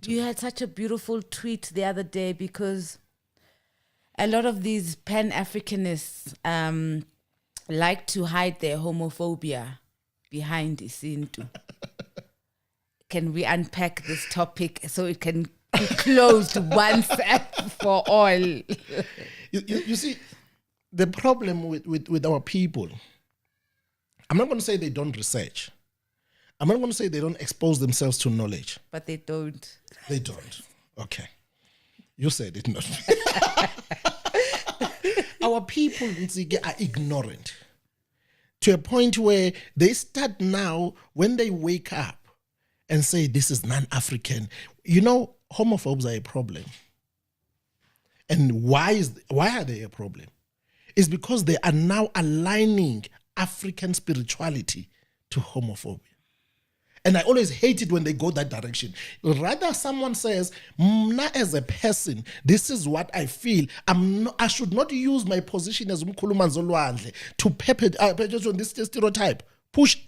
You had such a beautiful tweet the other day because a lot of these Pan-Africanists like to hide their homophobia behind Isintu. Can we unpack this topic so it can be closed once and for all? You see, the problem with our people, I'm not going to say they don't research. I'm not going to say they don't expose themselves to knowledge. But they don't. They don't. Okay. You said it, not me. Our people, Ntsiki, are ignorant to a point where they start now, when they wake up and say, this is non-African. You know, homophobes are a problem. And why are they a problem? It's because they are now aligning African spirituality to homophobia. And I always hate it when they go that direction. Rather, someone says, "Mna as a person, this is what I feel. I should not use my position as WANDL to perpetuate on this stereotype. Push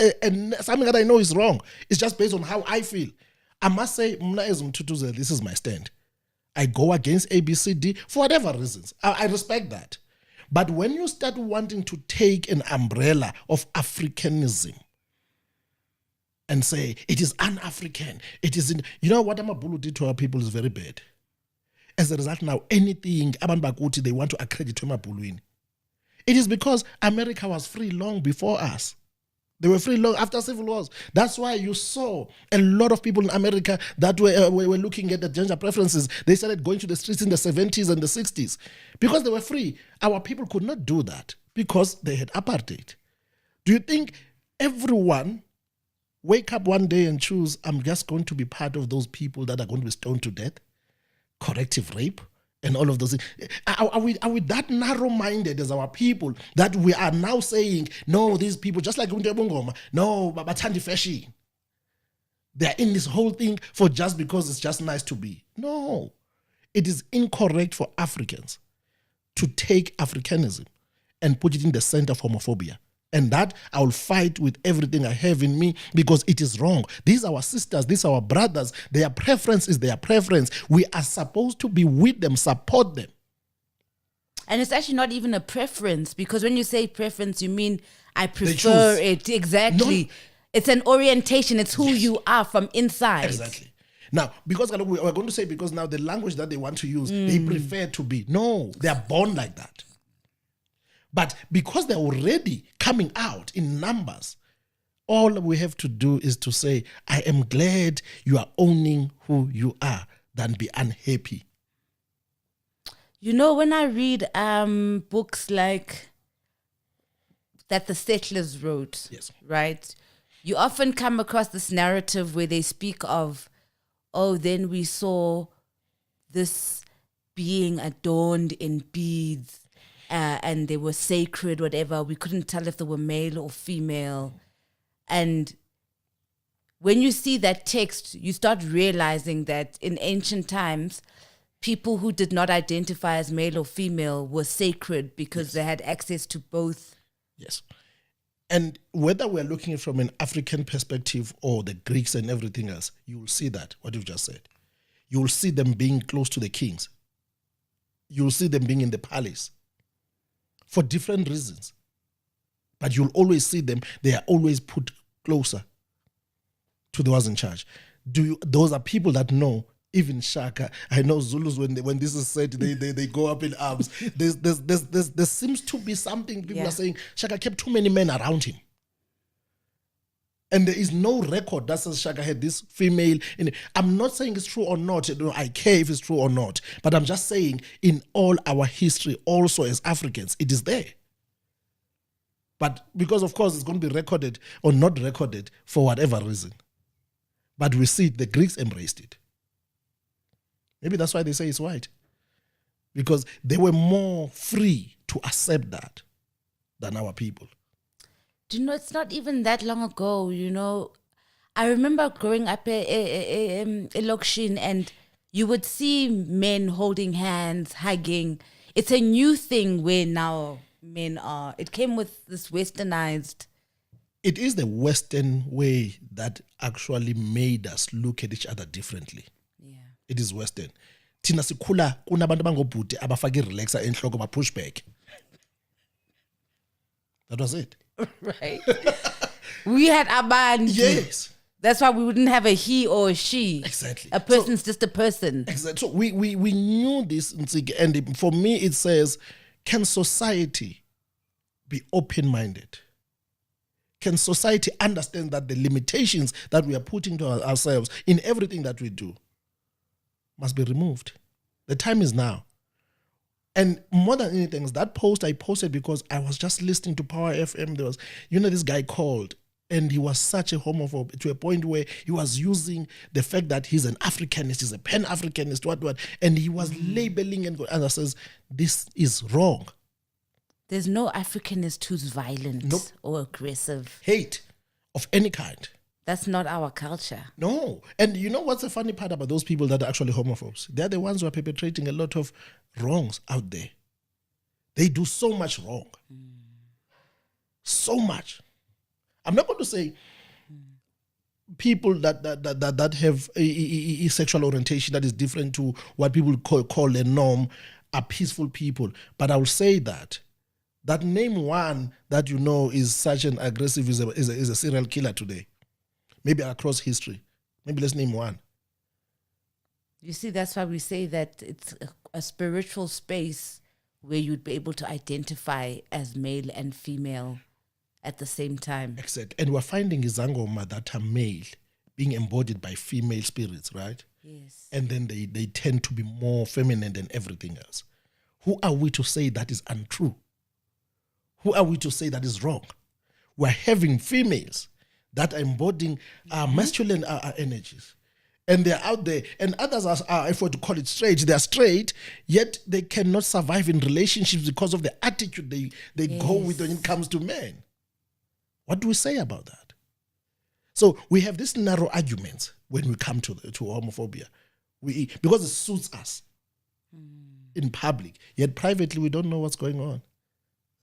something that I know is wrong. It's just based on how I feel. I must say, Mna as Mtutuze, this is my stand. I go against ABCD for whatever reasons. I respect that. But when you start wanting to take an umbrella of Africanism and say, it is un-African, it is in... You know what Amabulu did to our people is very bad. As a result now, anything Aban Bakuti they want to accredit to Amabulu. It is because America was free long before us. They were free long after civil wars. That's why you saw a lot of people in America that were looking at the gender preferences. They started going to the streets in the 70s and the 60s because they were free. Our people could not do that because they had apartheid. Do you think everyone wake up one day and choose, I'm just going to be part of those people that are going to be stoned to death? Corrective rape? And all of those things. Are we that narrow-minded as our people that we are now saying, no, these people, just like UBUNGOMA, no, Babatandi Feshi. They're in this whole thing for just because it's just nice to be. No. It is incorrect for Africans to take Africanism and put it in the center of homophobia. And that I will fight with everything I have in me because it is wrong. These are our sisters, these are our brothers. Their preference is their preference. We are supposed to be with them, support them. And it's actually not even a preference because when you say preference, you mean I prefer it. Exactly. No. It's an orientation. It's who you are from inside. Exactly. Now, because we're going to say because now the language that they want to use, they prefer to be. No, they are born like that. But because they're already coming out in numbers, all we have to do is to say, I am glad you are owning who you are than be unhappy. You know, when I read books like that the settlers wrote, yes, right? You often come across this narrative where they speak of, oh, then we saw this being adorned in beads. And they were sacred, whatever. We couldn't tell if they were male or female. And when you see that text, you start realizing that in ancient times, people who did not identify as male or female were sacred because they had access to both. Yes. And whether we're looking from an African perspective or the Greeks and everything else, you will see that, what you've just said. You will see them being close to the kings. You will see them being in the palace. For different reasons. But you'll always see them, they are always put closer to the ones in charge. Those are people that know, even Shaka, I know Zulus, when this is said, they go up in arms. There seems to be something people are saying, Shaka kept too many men around him. And there is no record that says Shaka had this female. I'm not saying it's true or not. I care if it's true or not. But I'm just saying in all our history, also as Africans, it is there. But because, of course, it's going to be recorded or not recorded for whatever reason. But we see the Greeks embraced it. Maybe that's why they say it's white. Because they were more free to accept that than our people. Do you know, it's not even that long ago, you know. I remember growing up in Lokshin and you would see men holding hands, hugging. It's a new thing where now men are. It came with this westernized. It is the Western way that actually made us look at each other differently. Yeah. it is Western. Thina sikhula kunabantu bangobhuti abafaka i-relaxer enhloko ba-push back. That was it. Right. We had Abantu. Yes. That's why we wouldn't have a he or a she. Exactly. A person's just a person. Exactly. So we knew this, Ntsiki, and for me it says, can society be open-minded? Can society understand that the limitations that we are putting to ourselves in everything that we do must be removed? The time is now. And more than anything, that post I posted because I was just listening to Power FM. There was, this guy called, and he was such a homophobe to a point where he was using the fact that he's an Africanist, he's a Pan-Africanist, what, and he was labeling and I says, this is wrong. There's no Africanist who's violent Nope. or aggressive. Hate of any kind. That's not our culture. No. And you know what's the funny part about those people that are actually homophobes? They're the ones who are perpetrating a lot of wrongs out there. They do so much wrong. So much. I'm not going to say people that have a sexual orientation that is different to what people call a norm are peaceful people. But I will say that name one that is such an aggressive is a serial killer today. Maybe across history. Maybe let's name one. You see, that's why we say that it's a spiritual space where you'd be able to identify as male and female at the same time. Except, and we're finding Zangoma that are male being embodied by female spirits, right? Yes. And then they tend to be more feminine than everything else. Who are we to say that is untrue? Who are we to say that is wrong? We're having females that are embodying masculine energies. And they're out there, and others are, if we to call it straight, they're straight, yet they cannot survive in relationships because of the attitude they go with when it comes to men. What do we say about that? So we have these narrow arguments when we come to homophobia. Because it suits us in public, yet privately we don't know what's going on.